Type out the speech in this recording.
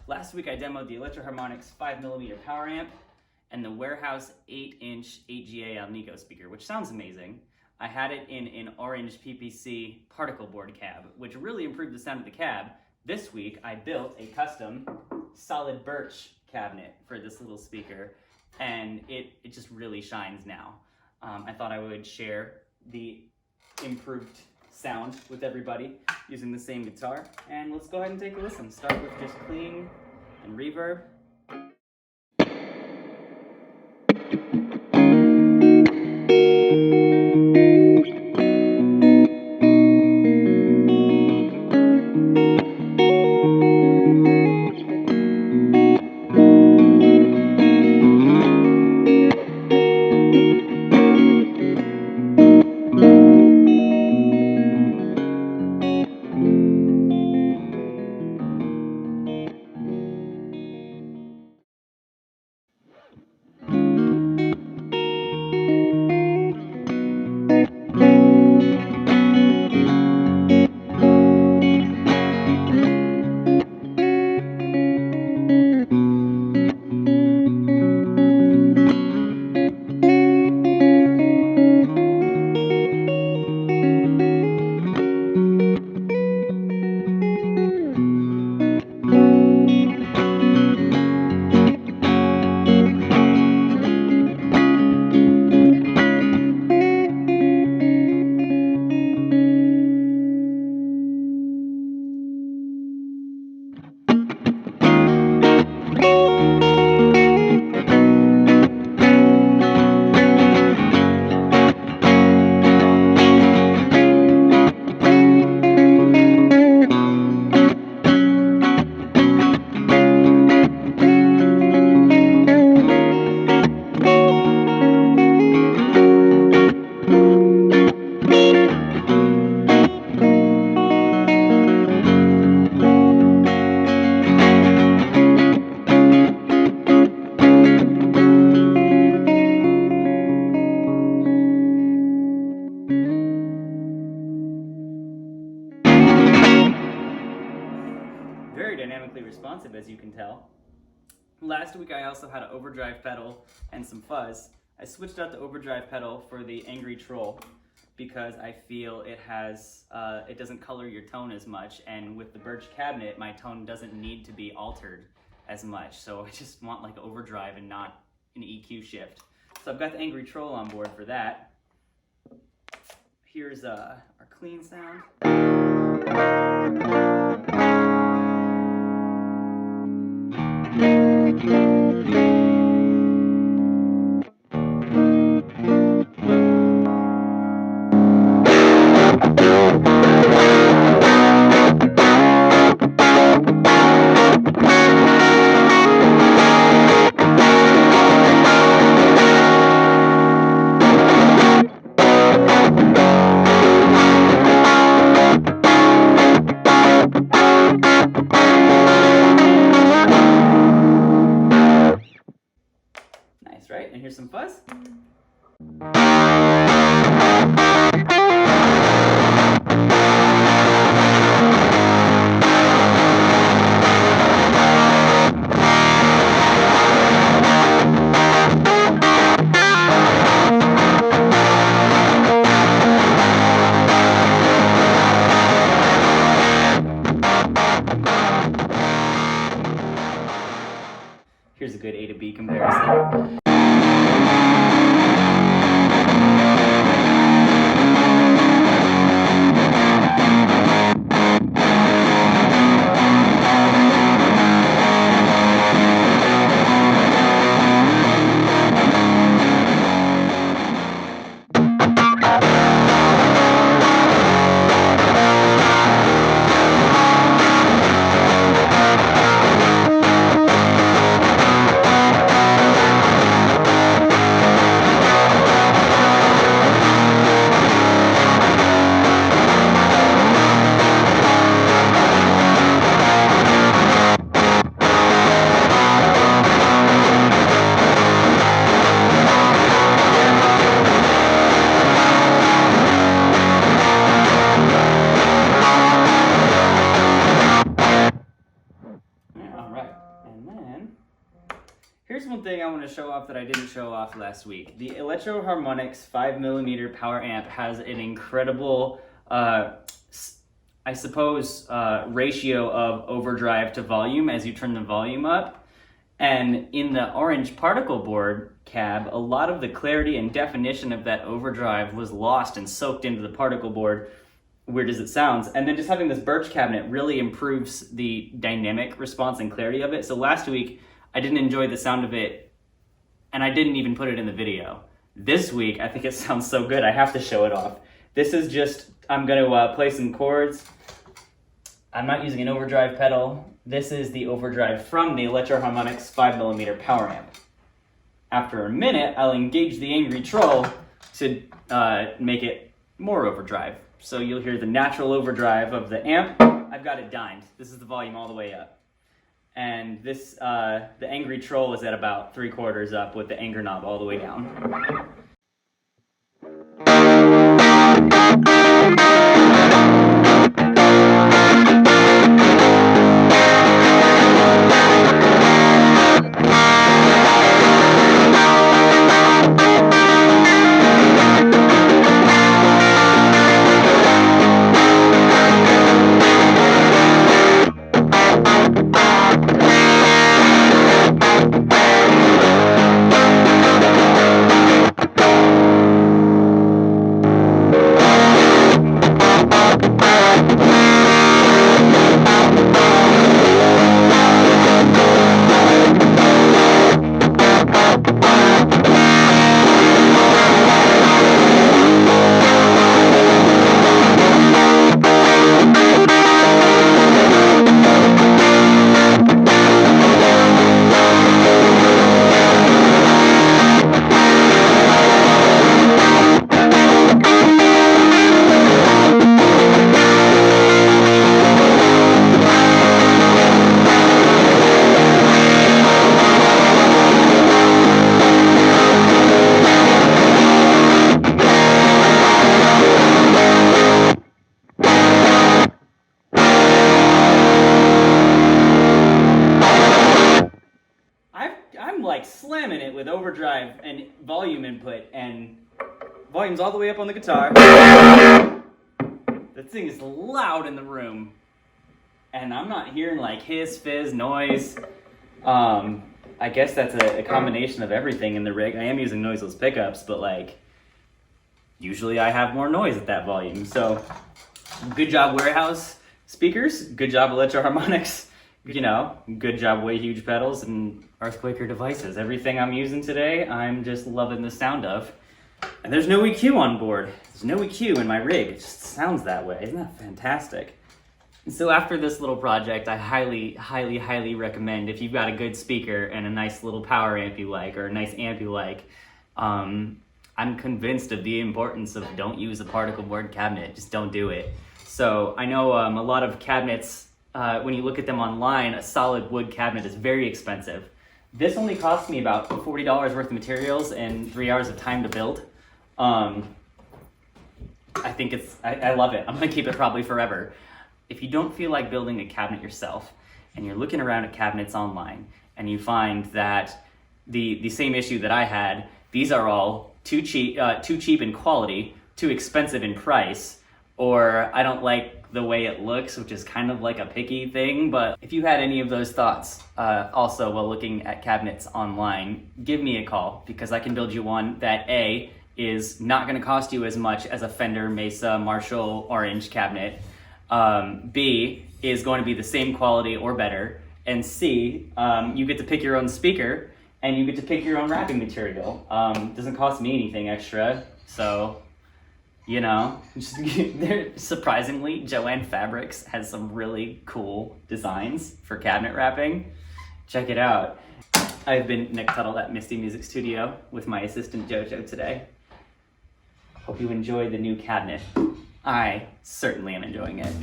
Last week I demoed the electro-harmonix 5mm power amp and the warehouse 8-inch G8A Alnico speaker, which sounds amazing. I had it in an orange PPC particle board cab, which really improved the sound of the cab. This week I built a custom solid birch cabinet for this little speaker, and it just really shines now. I thought I would share the improved sound with everybody using the same guitar, and let's go ahead and take a listen. Start with just clean and reverb. Very dynamically responsive, as you can tell. Last week I also had an overdrive pedal and some fuzz. I switched out the overdrive pedal for the Angry Troll because I feel it has, it doesn't color your tone as much, and with the Birch cabinet, my tone doesn't need to be altered as much, so I just want like overdrive and not an EQ shift. So I've got the Angry Troll on board for that. Here's our clean sound. Nice, right? And here's some fuzz. Here's a good A to B comparison. here's one thing I want to show off that I didn't show off last week. The electro-harmonix 5mm power amp has an incredible, I suppose, ratio of overdrive to volume as you turn the volume up. And in the orange particle board cab, a lot of the clarity and definition of that overdrive was lost and soaked into the particle board, weird as it sounds. And then just having this Birch cabinet really improves the dynamic response and clarity of it. So last week, I didn't enjoy the sound of it, and I didn't even put it in the video. This week, I think it sounds so good, I have to show it off. This is just, I'm gonna play some chords. I'm not using an overdrive pedal. This is the overdrive from the electro-harmonix 5mm power amp. After a minute, I'll engage the angry troll to make it more overdrive. So you'll hear the natural overdrive of the amp. I've got it dimed. This is the volume all the way up. And this, the angry troll is at about 3/4 up with the anger knob all the way down. I'm like slamming it with overdrive and volume input, and volume's all the way up on the guitar. The thing is loud in the room, and I'm not hearing like hiss, fizz, noise. I guess that's a combination of everything in the rig. I am using noiseless pickups, but like, usually I have more noise at that volume. So, good job warehouse speakers, good job electro-harmonix, you know, good job way huge pedals and earthquaker devices. Everything I'm using today, I'm just loving the sound of. And there's no EQ on board. There's no EQ in my rig. It just sounds that way. Isn't that fantastic? And so after this little project, I highly recommend, if you've got a good speaker and a nice little power amp you like, or a nice amp you like, I'm convinced of the importance of don't use a particle board cabinet. Just don't do it. So I know a lot of cabinets, when you look at them online, a solid wood cabinet is very expensive. This only cost me about $40 worth of materials and 3 hours of time to build. I think I love it. I'm gonna keep it probably forever. If you don't feel like building a cabinet yourself, and you're looking around at cabinets online, and you find that the same issue that I had, these are all too cheap in quality, too expensive in price, or I don't like the way it looks, which is kind of like a picky thing. But if you had any of those thoughts, also while looking at cabinets online, give me a call, because I can build you one that A, is not gonna cost you as much as a Fender, Mesa, Marshall, Orange cabinet, B, is going to be the same quality or better, and C, you get to pick your own speaker, and you get to pick your own wrapping material. Doesn't cost me anything extra, so, you know, surprisingly, Joann Fabrics has some really cool designs for cabinet wrapping. Check it out. I've been Nick Tuttle at Misty Music Studio with my assistant Jojo today. Hope you enjoyed the new cabinet. I certainly am enjoying it.